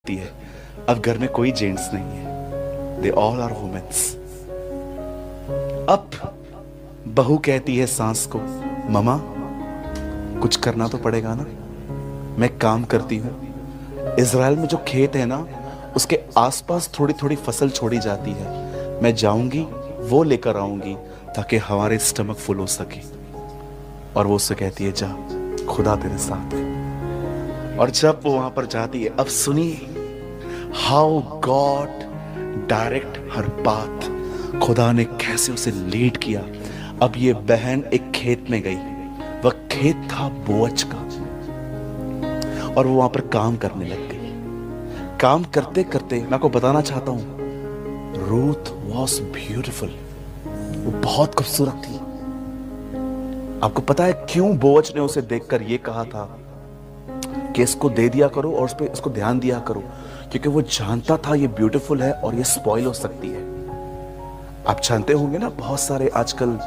है। अब घर में कोई जेंट्स नहीं है, दे ऑल आर वुमेन्स। अब बहू कहती है सास को, ममा कुछ करना तो पड़ेगा ना, मैं काम करती हूँ। इज़राइल में जो खेत है ना, उसके आसपास थोड़ी थोड़ी फसल छोड़ी जाती है, मैं जाऊंगी वो लेकर आऊंगी ताकि हमारे स्टमक फुल हो सके। और वो उससे कहती है, जा खुदा तेरे साथ है। और जब वो वहां पर जाती है, अब सुनिए how God direct her path, खुदा ने कैसे उसे लीड किया। अब ये बहन एक खेत में गई, वह खेत था बोअज का, और वो वहां पर काम करने लग गई। काम करते करते मैं आपको बताना चाहता हूं, रूथ वॉज ब्यूटिफुल, वो बहुत खूबसूरत थी। आपको पता है क्यों बोअज ने उसे देखकर ये कहा था कि इसको दे दिया करो और उस पर इसको ध्यान दिया करो? क्योंकि वो जानता था ये ब्यूटीफुल है और ये स्पॉइल हो सकती है। आप जानते होंगे ना, बहुत सारे आजकल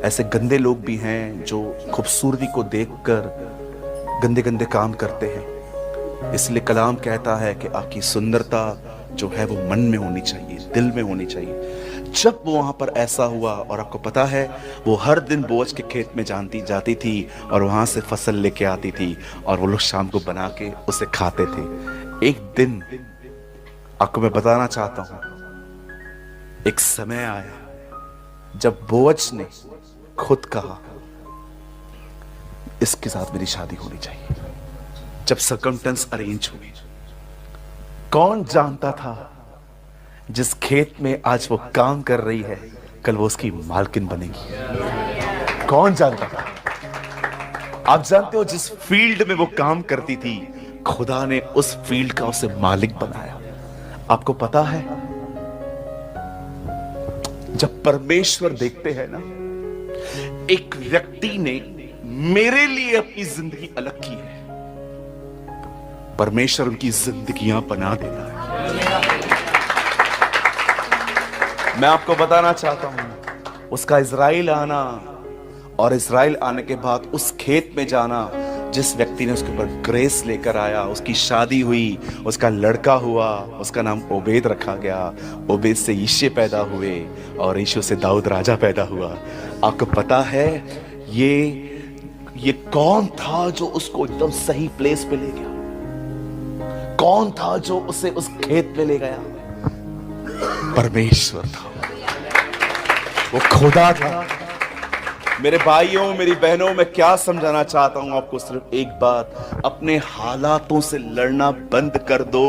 ऐसे गंदे लोग भी हैं जो खूबसूरती को देखकर गंदे गंदे काम करते हैं। इसलिए कलाम कहता है कि आपकी सुंदरता जो है वो मन में होनी चाहिए, दिल में होनी चाहिए। जब वो वहां पर ऐसा हुआ, और आपको पता है वो हर दिन बोझ के खेत में जाती थी और वहां से फसल लेके आती थी, और वो लोग शाम को बना के उसे खाते थे। एक दिन आपको मैं बताना चाहता हूं, एक समय आया जब बोअज ने खुद कहा, इसके साथ मेरी शादी होनी चाहिए। जब सर्कमस्टेंस अरेंज हुए, कौन जानता था जिस खेत में आज वो काम कर रही है, कल वो उसकी मालकिन बनेगी? कौन जानता था? आप जानते हो, जिस फील्ड में वो काम करती थी, खुदा ने उस फील्ड का उसे मालिक बनाया। आपको पता है, जब परमेश्वर देखते हैं ना, एक व्यक्ति ने मेरे लिए अपनी जिंदगी अलग की है, परमेश्वर उनकी जिंदगियां बना देता है। मैं आपको बताना चाहता हूं, उसका इज़राइल आना और इज़राइल आने के बाद उस खेत में जाना, जिस व्यक्ति ने उसके ऊपर ग्रेस लेकर आया, उसकी शादी हुई, उसका लड़का हुआ, उसका नाम ओबेद रखा गया, ओबेद से यिशै पैदा हुए और यीशु से दाऊद राजा पैदा हुआ। आपको पता है ये कौन था जो उसको एकदम सही प्लेस पे ले गया? कौन था जो उसे उस खेत में ले गया? परमेश्वर था, वो खुदा था। मेरे भाइयों, मेरी बहनों, मैं क्या समझाना चाहता हूं आपको, सिर्फ एक बात, अपने हालातों से लड़ना बंद कर दो,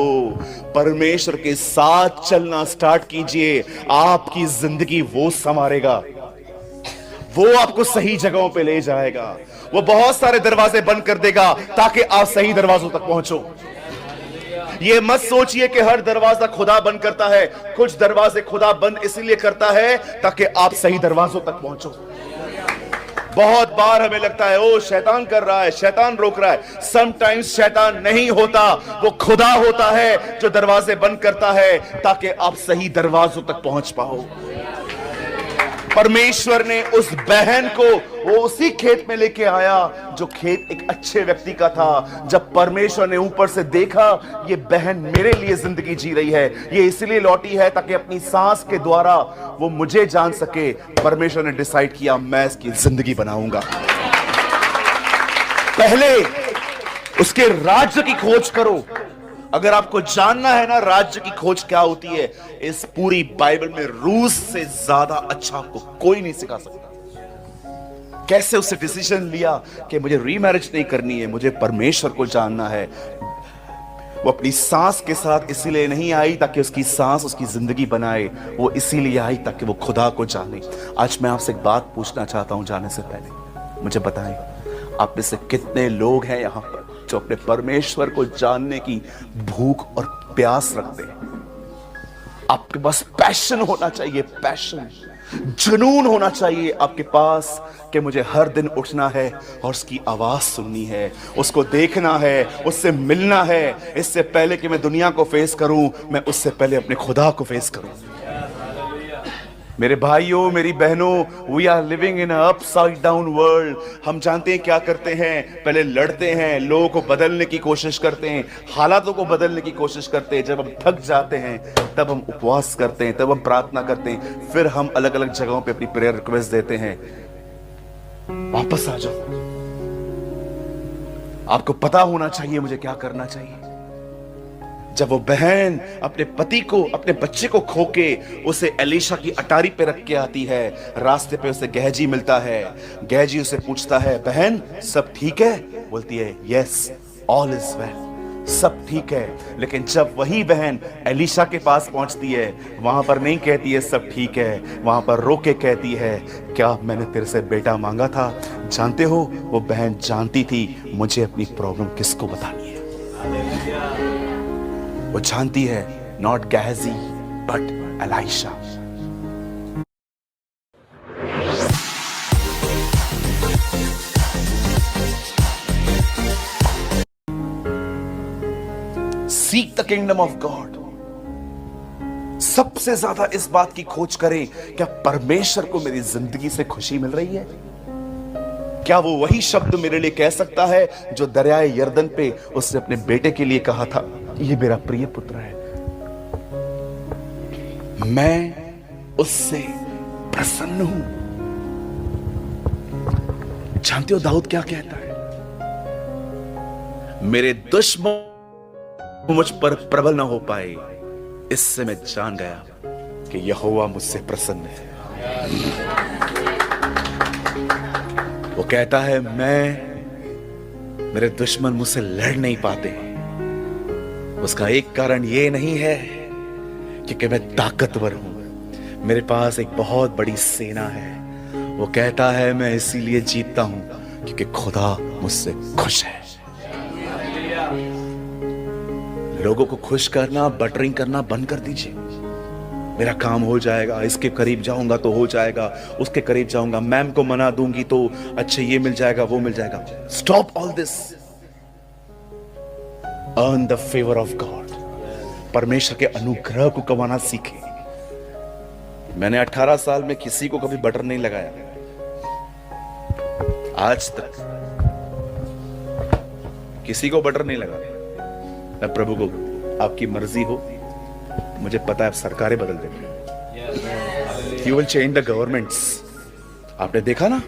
परमेश्वर के साथ चलना स्टार्ट कीजिए। आपकी जिंदगी वो संवारेगा, वो आपको सही जगहों पे ले जाएगा, वो बहुत सारे दरवाजे बंद कर देगा ताकि आप सही दरवाजों तक पहुंचो। ये मत सोचिए कि हर दरवाजा खुदा बंद करता है, कुछ दरवाजे खुदा बंद इसलिए करता है ताकि आप सही दरवाजों तक पहुंचो। बहुत बार हमें लगता है ओ शैतान कर रहा है, शैतान रोक रहा है। समटाइम्स शैतान नहीं होता, वो खुदा होता है जो दरवाजे बंद करता है ताकि आप सही दरवाजों तक पहुंच पाओ। परमेश्वर ने उस बहन को वो उसी खेत में लेके आया जो खेत एक अच्छे व्यक्ति का था। जब परमेश्वर ने ऊपर से देखा, ये बहन मेरे लिए जिंदगी जी रही है, ये इसलिए लौटी है ताकि अपनी सांस के द्वारा वो मुझे जान सके, परमेश्वर ने डिसाइड किया मैं इसकी जिंदगी बनाऊंगा। पहले उसके राज्य की खोज करो। अगर आपको जानना है ना राज्य की खोज क्या होती है, इस पूरी बाइबल में रूस से ज्यादा अच्छा आपको कोई नहीं सिखा सकता। कैसे उसने डिसीजन लिया कि मुझे रीमैरिज नहीं करनी है, मुझे परमेश्वर को जानना है। वो अपनी सांस के साथ इसीलिए नहीं आई ताकि उसकी सांस उसकी जिंदगी बनाए, वो इसीलिए आई ताकि वो खुदा को जाने। आज मैं आपसे एक बात पूछना चाहता हूं जाने से पहले, मुझे बताएं, आप में से कितने लोग हैं यहां पर जो अपने परमेश्वर को जानने की भूख और प्यास रखते हैं? आपके पास पैशन होना चाहिए, पैशन, जुनून होना चाहिए आपके पास कि मुझे हर दिन उठना है और उसकी आवाज सुननी है, उसको देखना है, उससे मिलना है। इससे पहले कि मैं दुनिया को फेस करूं, मैं उससे पहले अपने खुदा को फेस करूं। मेरे भाइयों, मेरी बहनों, we are living in upside down world. हम जानते हैं क्या करते हैं, पहले लड़ते हैं, लोगों को बदलने की कोशिश करते हैं, हालातों को बदलने की कोशिश करते हैं। जब हम थक जाते हैं तब हम उपवास करते हैं, तब हम प्रार्थना करते हैं, फिर हम अलग अलग जगहों पे अपनी प्रेयर रिक्वेस्ट देते हैं। वापस आ जाओ। आपको पता होना चाहिए मुझे क्या करना चाहिए। जब वो बहन अपने पति को, अपने बच्चे को खोके उसे एलीशा की अटारी पे रख के आती है, रास्ते पे उसे गहजी मिलता है। गहजी उसे पूछता है, बहन सब ठीक है? बोलती है, यस ऑल इज वेल, सब ठीक है। लेकिन जब वही बहन एलीशा के पास पहुंचती है, वहां पर नहीं कहती है सब ठीक है, वहां पर रोके कहती है, क्या मैंने तेरे से बेटा मांगा था? जानते हो, वो बहन जानती थी मुझे अपनी प्रॉब्लम किसको बतानी है। वो जानती है, not Gehazi but Elisha. Seek the kingdom of God. सबसे ज्यादा इस बात की खोज करें, क्या परमेश्वर को मेरी जिंदगी से खुशी मिल रही है? क्या वो वही शब्द मेरे लिए कह सकता है जो दरियाए यरदन पे उसने अपने बेटे के लिए कहा था, ये मेरा प्रिय पुत्र है, मैं उससे प्रसन्न हूं। जानते हो दाऊद क्या कहता है? मेरे दुश्मन मुझ पर प्रबल ना हो पाए, इससे मैं जान गया कि यहोवा मुझसे प्रसन्न है। वो कहता है, मेरे दुश्मन मुझसे लड़ नहीं पाते। उसका एक कारण ये नहीं है क्योंकि मैं ताकतवर हूं, मेरे पास एक बहुत बड़ी सेना है। वो कहता है, मैं इसीलिए जीतता हूं क्योंकि खुदा मुझसे खुश है। लोगों को खुश करना, बटरिंग करना बंद कर दीजिए। मेरा काम हो जाएगा, इसके करीब जाऊंगा तो हो जाएगा, उसके करीब जाऊंगा, मैम को मना दूंगी तो अच्छा ये मिल जाएगा, वो मिल जाएगा। Stop all this. Earn the favour of God. परमेश्वर के अनुग्रह को कमाना सीखे। मैंने 18 साल में किसी को कभी बटर नहीं लगाया, आज तक किसी को बटर नहीं लगा। मैं प्रभु को, आपकी मर्जी हो, मुझे पता है आप सरकारें बदल देंगे, you will change the governments. आपने देखा ना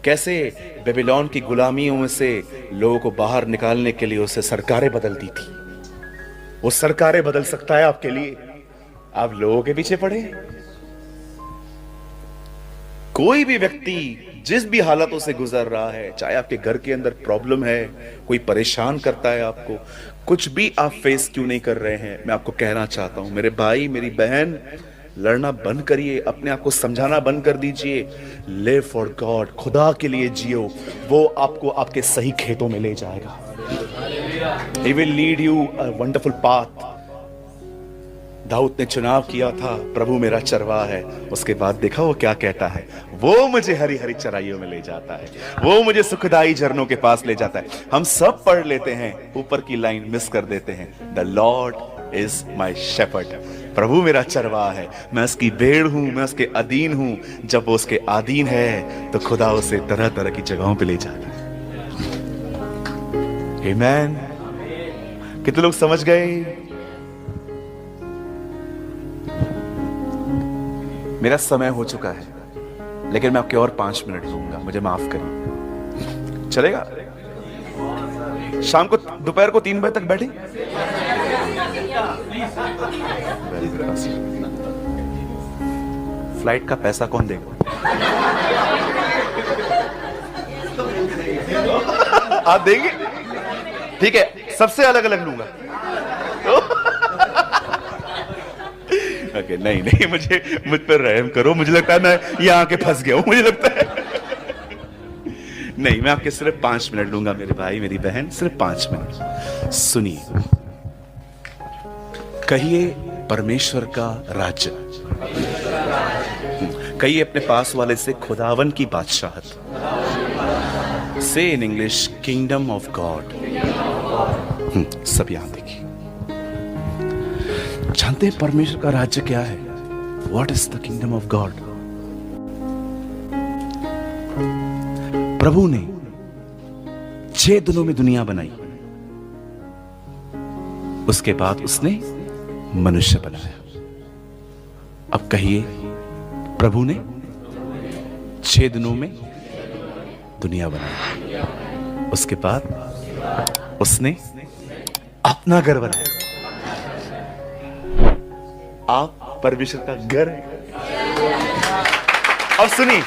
कैसे बेबीलोन की गुलामियों में से लोगों को बाहर निकालने के लिए उसे सरकारें बदलती थी। वो सरकारें बदल सकता है आपके लिए, आप लोगों के पीछे पड़े। कोई भी व्यक्ति जिस भी हालातों से गुजर रहा है, चाहे आपके घर के अंदर प्रॉब्लम है, कोई परेशान करता है आपको, कुछ भी आप फेस क्यों नहीं कर रहे हैं, मैं आपको कहना चाहता हूं, मेरे भाई मेरी बहन, लड़ना बंद करिए, अपने आप को समझाना बंद कर दीजिए। लिव फॉर गॉड, खुदा के लिए जियो, वो आपको आपके सही खेतों में ले जाएगा। He will lead you a wonderful path। Dawood ने चुनाव किया था, प्रभु मेरा चरवाहा है। उसके बाद देखा वो क्या कहता है, वो मुझे हरी हरी चराइयों में ले जाता है, वो मुझे सुखदाई झरनों के पास ले जाता है। हम सब पढ़ लेते हैं, ऊपर की लाइन मिस कर देते हैं, the Lord is my shepherd. प्रभु मेरा चरवाहा है, मैं उसकी भेड़ हूं, मैं उसके अधीन हूं। जब वो उसके अधीन है तो खुदा उसे तरह तरह की जगहों पे ले जाता है। आमीन। कितने लोग समझ गए? मेरा समय हो चुका है, लेकिन मैं आपके और 5 मिनट दूंगा, मुझे माफ करिए, चलेगा? शाम को, दोपहर को 3 बजे तक बैठे। फ्लाइट का पैसा कौन देगा? आप देंगे? ठीक है, सबसे अलग अलग लूंगा। ओके, नहीं नहीं, मुझ पर रहम करो, मुझे लगता है मैं यहाँ आके फंस गया हूं, मुझे लगता है। नहीं, मैं आपके सिर्फ 5 मिनट लूंगा मेरे भाई मेरी बहन, सिर्फ 5 मिनट सुनिए। कहिए परमेश्वर का राज्य, कहिए अपने पास वाले से खुदावन की बादशाहत। से in English kingdom of God. सब यहां देखिए। जानते हैं परमेश्वर का राज्य क्या है? What is the kingdom of God? प्रभु ने 6 दिनों में दुनिया बनाई, उसके बाद उसने मनुष्य बनाया। अब कहिए, प्रभु ने 6 दिनों में दुनिया बनाई, उसके बाद उसने अपना घर बनाया। आप परमेश्वर का घर है। अब सुनिए,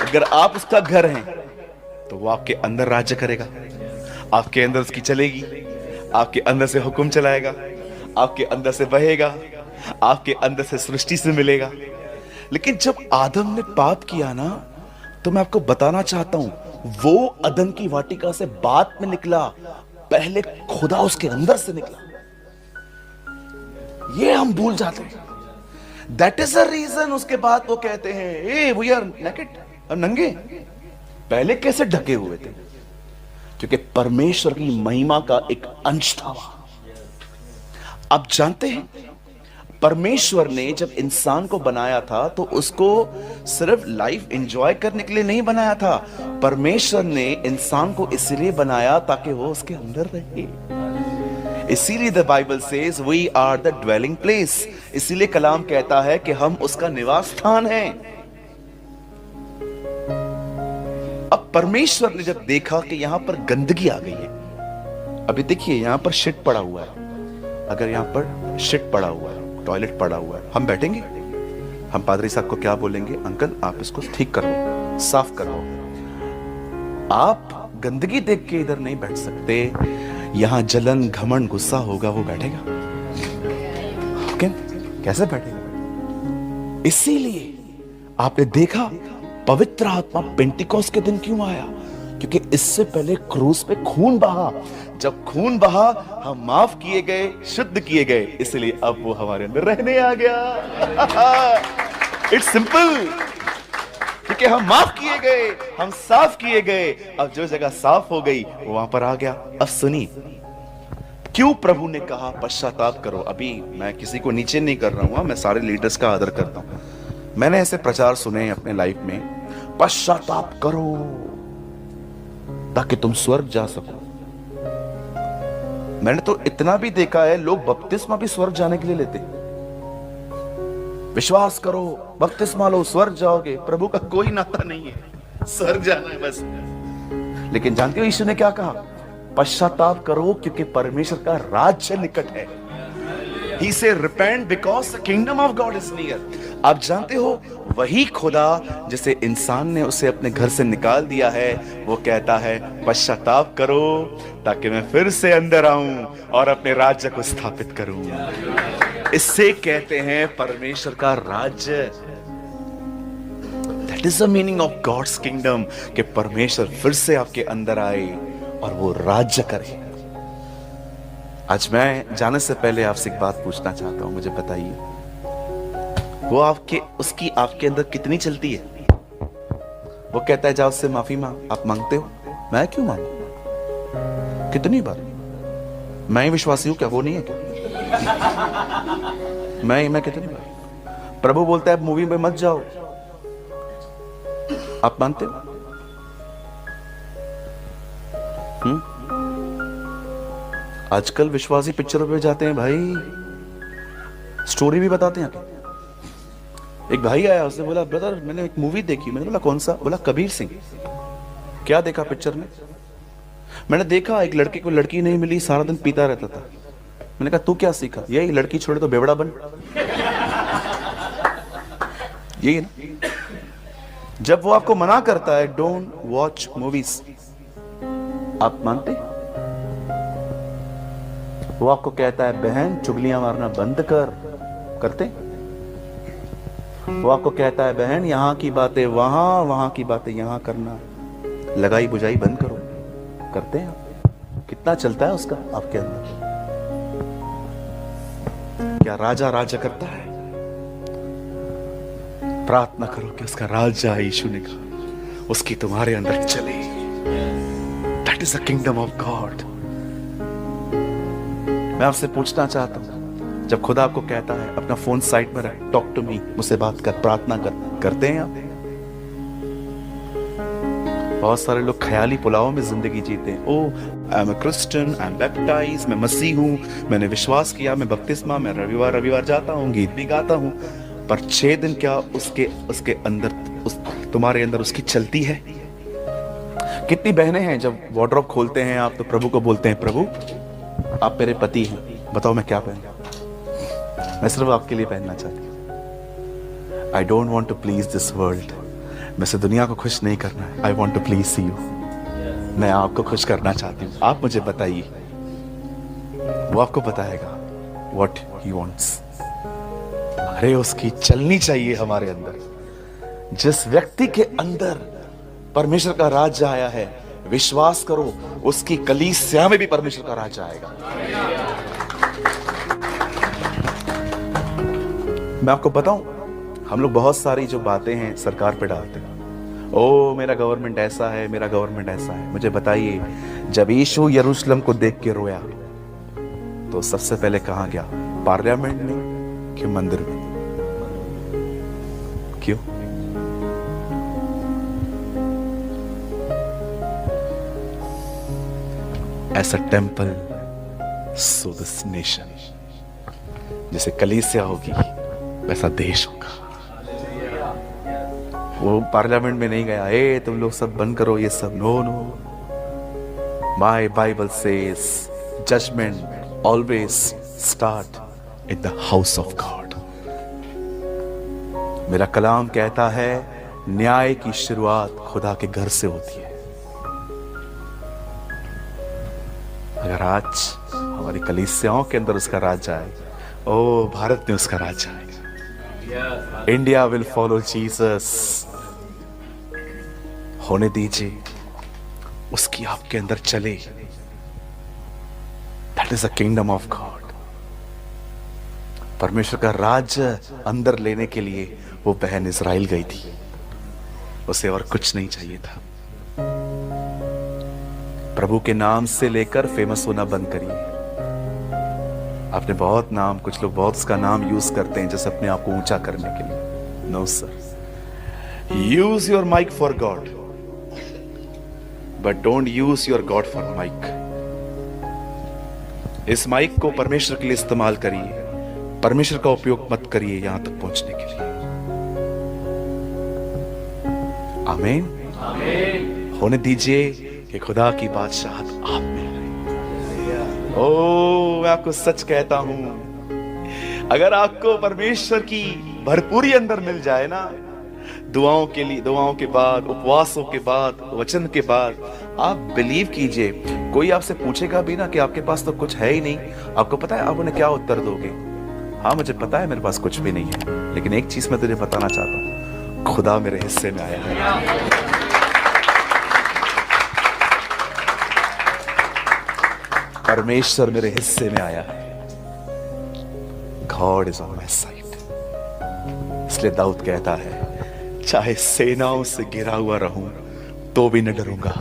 अगर आप उसका घर हैं तो वो आपके अंदर राज्य करेगा, आपके अंदर उसकी चलेगी, आपके अंदर से हुक्म चलाएगा, आपके अंदर से बहेगा, आपके अंदर से सृष्टि से मिलेगा। लेकिन जब आदम ने पाप किया ना, तो मैं आपको बताना चाहता हूं, वो अदन की वाटिका से बाद में निकला, पहले खुदा उसके अंदर से निकला। ये हम भूल जाते हैं। दैट इज द रीजन उसके बाद वो कहते हैं, ए वी आर नेकेड, हम नंगे। पहले कैसे ढके हुए थे? क्योंकि परमेश्वर की महिमा का एक अंश था वहां। आप जानते हैं, परमेश्वर ने जब इंसान को बनाया था तो उसको सिर्फ लाइफ एंजॉय करने के लिए नहीं बनाया था। परमेश्वर ने इंसान को इसलिए बनाया ताकि वो उसके अंदर रहे। इसीलिए the Bible says we are the dwelling place. इसीलिए कलाम कहता है कि हम उसका निवास स्थान हैं। अब परमेश्वर ने जब देखा कि यहां पर गंदगी आ गई है, अभी देखिए यहां पर शिट पड़ा हुआ है, अगर यहां पर शिट पड़ा हुआ है, टॉयलेट पड़ा हुआ है, हम बैठेंगे, हम पादरी साहब को क्या बोलेंगे? अंकल आप इसको ठीक करो, साफ करो। आप गंदगी देख के इधर नहीं बैठ सकते। यहां जलन, घमंड, गुस्सा होगा, वो बैठेगा? ओके, कैसे बैठेगा? इसीलिए आपने देखा पवित्र आत्मा पेंटिकोस्ट के दिन क्यों आया? क्योंकि इससे पहले क्रूस पे खून बहा। जब खून बहा, हम माफ किए गए, शुद्ध किए गए, इसलिए अब वो हमारे अंदर रहने आ गया। It's simple. क्योंकि हम माफ किए गए, हम साफ किए गए, अब जो जगह साफ हो गई वो वहां पर आ गया। अब सुनिए, क्यों प्रभु ने कहा पश्चाताप करो? अभी मैं किसी को नीचे नहीं कर रहा हूं, मैं सारे लीडर्स का आदर करता हूं। मैंने ऐसे प्रचार सुने अपने लाइफ में, पश्चाताप करो ताकि तुम स्वर्ग जा सको। मैंने तो इतना भी देखा है, लोग बपतिस्मा भी स्वर्ग जाने के लिए लेते। विश्वास करो, बपतिस्मा लो, स्वर्ग जाओगे। प्रभु का कोई नाता नहीं है, स्वर्ग जाना है बस। लेकिन जानते हो यीशु ने क्या कहा? पश्चाताप करो क्योंकि परमेश्वर का राज्य निकट है। He said repent because the kingdom of God is near। आप जानते हो, वही खुदा जिसे इंसान ने उसे अपने घर से निकाल दिया है, वो कहता है पश्चाताप करो ताकि मैं फिर से अंदर आऊं और अपने राज्य को स्थापित करूं। इससे कहते हैं परमेश्वर का राज्य। That is the meaning of God's kingdom, कि परमेश्वर फिर से आपके अंदर आए और वो राज्य करे। आज मैं जाने से पहले आपसे एक बात पूछना चाहता हूं, मुझे बताइए, वो उसकी आपके अंदर कितनी चलती है? वो कहता है जाओ उससे माफी मांग, आप मांगते हो? मैं क्यों मांगू? कितनी बार? मैं ही विश्वासी हूं क्या? वो नहीं है क्या? मैं कितनी बार? प्रभु बोलता है मूवी में मत जाओ, आप मानते हो? आजकल विश्वासी पिक्चरों पे जाते हैं भाई, स्टोरी भी बताते हैं। एक भाई आया, उसने बोला ब्रदर मैंने एक मूवी देखी। मैंने बोला कौन सा? बोला कबीर सिंह। क्या देखा पिक्चर में? मैंने देखा एक लड़के को लड़की नहीं मिली, सारा दिन पीता रहता था। मैंने कहा तू क्या सीखा? यही लड़की छोड़े तो बेवड़ा बन। यही ना, जब वो आपको मना करता है डोंट वॉच मूवीज, आप मानते? वो आपको कहता है बहन चुगलियां मारना बंद कर, करते? वो आपको कहता है बहन यहां की बातें वहां, वहां की बातें यहां करना, लगाई बुझाई बंद करो, करते हैं आप? कितना चलता है उसका आपके अंदर? क्या राजा राजा करता है? प्रार्थना करो कि उसका राजा, यीशु ने कहा, उसकी तुम्हारे अंदर चले। That is the kingdom of God. मैं आपसे पूछना चाहता हूं, जब खुदा आपको कहता है अपना फोन साइड में रख, टॉक टू मी, मुझसे बात कर, प्रार्थना कर, करते हैं आप? बहुत सारे लोग ख्याली पुलाव में जिंदगी जीते हैं। Oh I am a Christian, I am baptize, मैं मसीह हूँ, मैंने विश्वास किया, मैं बपतिस्मा, मैं रविवार जाता हूँ, गीत भी गाता हूँ, पर 6 दिन क्या उसके अंदर तुम्हारे अंदर उसकी चलती है? कितनी बहनें हैं जब वार्डरोब खोलते हैं आप तो प्रभु को बोलते हैं, प्रभु आप मेरे पति हैं, बताओ मैं क्या पहनूं? मैं सिर्फ आपके लिए पहनना चाहती हूँ। I don't want to please this world, मैं से दुनिया को खुश नहीं करना है। I want to please you, मैं आपको खुश करना चाहती हूँ। आप मुझे बताइए, वो आपको बताएगा वॉट ही वॉन्ट्स। अरे उसकी चलनी चाहिए हमारे अंदर। जिस व्यक्ति के अंदर परमेश्वर का राज्य आया है, विश्वास करो उसकी कलीसिया में भी परमेश्वर का राज्य आएगा। मैं आपको बताऊं, हम लोग बहुत सारी जो बातें हैं सरकार पे डालते हैं। ओ मेरा गवर्नमेंट ऐसा है, मेरा गवर्नमेंट ऐसा है। मुझे बताइए, जब यीशु यरूशलेम को देख के रोया तो सबसे पहले कहां गया? पार्लियामेंट में कि मंदिर में? क्यों? As a temple, so this nation. जैसे कलीसिया होगी वैसा देश होगा। वो पार्लियामेंट में नहीं गया, ए तुम लोग सब बंद करो ये सब। No no, my Bible says judgment always start in the house of God. मेरा कलाम कहता है न्याय की शुरुआत खुदा के घर से होती है। अगर आज हमारी कलीसियाओं के अंदर उसका राज्य आए, ओ भारत में उसका राज्य आएगा। India will follow Jesus. होने दीजिए, उसकी आपके अंदर चले। That is the kingdom of God. परमेश्वर का राज्य अंदर लेने के लिए वो बहन इजराइल गई थी, उसे और कुछ नहीं चाहिए था। प्रभु के नाम से लेकर फेमस होना बंद करिए। आपने बहुत नाम, कुछ लोग बहुत उसका नाम यूज करते हैं जैसे अपने आप को ऊंचा करने के लिए। No sir, use your mic for God, but don't use your God for mic. इस माइक को परमेश्वर के लिए इस्तेमाल करिए, परमेश्वर का उपयोग मत करिए यहां तक पहुंचने के लिए। आमीन। होने दीजिए कि खुदा की बादशाहत आप में रहे। ओ मैं आपको सच कहता हूं, अगर आपको परमेश्वर की भरपूरी अंदर मिल जाए ना, दुआओं के बाद, उपवासों के बाद, वचन के बाद, आप बिलीव कीजिए, कोई आपसे पूछेगा भी ना कि आपके पास तो कुछ है ही नहीं, आपको पता है आप उन्हें क्या उत्तर दोगे? हाँ मुझे पता है मेरे पास कुछ भी नहीं है, लेकिन एक चीज मैं तुझे बताना चाहता हूं, खुदा मेरे हिस्से में आया है। परमेश्वर मेरे हिस्से में आया है। God is on my side. इसलिए दाऊद कहता है, चाहे सेनाओं से घिरा हुआ रहूं तो भी न डरूंगा,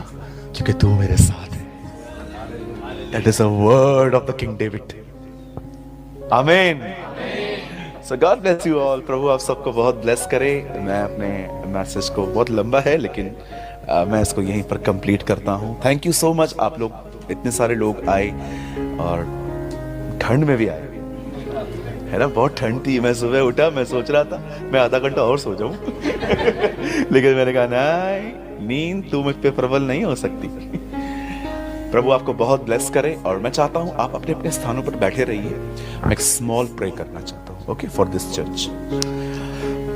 क्योंकि तू मेरे साथ है। That is a word of the king David. आमीन। सो गॉड ब्लेस यू ऑल। प्रभु आप सबको बहुत ब्लेस करे। मैं अपने मैसेज को, बहुत लंबा है लेकिन मैं इसको यहीं पर कंप्लीट करता हूं। Thank you so much. आप लोग इतने सारे लोग आए और ठंड में भी आए, है ना, बहुत ठंड थी। मैं सुबह उठा, मैं सोच रहा था मैं आधा घंटा और सो जाऊं लेकिन मैंने कहा नहीं, नींद तू मुझ पे प्रबल नहीं हो सकती। प्रभु आपको बहुत ब्लेस करे और मैं चाहता हूं आप अपने अपने स्थानों पर बैठे रहिए। मैं एक स्मॉल प्रे करना चाहता हूं, ओके, फॉर दिस चर्च।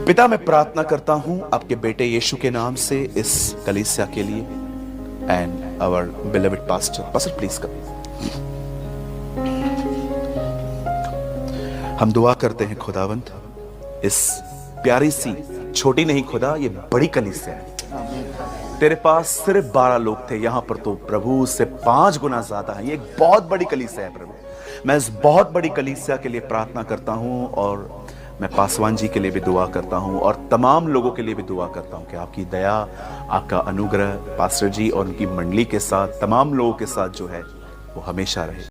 पिता मैं प्रार्थना करता हूं आपके बेटे यीशु के नाम से इस कलीसिया के लिए, and our beloved pastor please come. हम दुआ करते हैं खुदावंत, इस प्यारी सी, छोटी नहीं खुदा, ये बड़ी कलीसिया है। तेरे पास सिर्फ 12 लोग थे, यहां पर तो प्रभु से 5 गुना ज्यादा है। ये एक बहुत बड़ी कलीसिया है प्रभु। मैं इस बहुत बड़ी कलीसिया के लिए प्रार्थना करता हूं और मैं पासवान जी के लिए भी दुआ करता हूं और तमाम लोगों के लिए भी दुआ करता हूं कि आपकी दया, आपका अनुग्रह पास्टर जी और उनकी मंडली के साथ, तमाम लोगों के साथ जो है वो हमेशा रहे।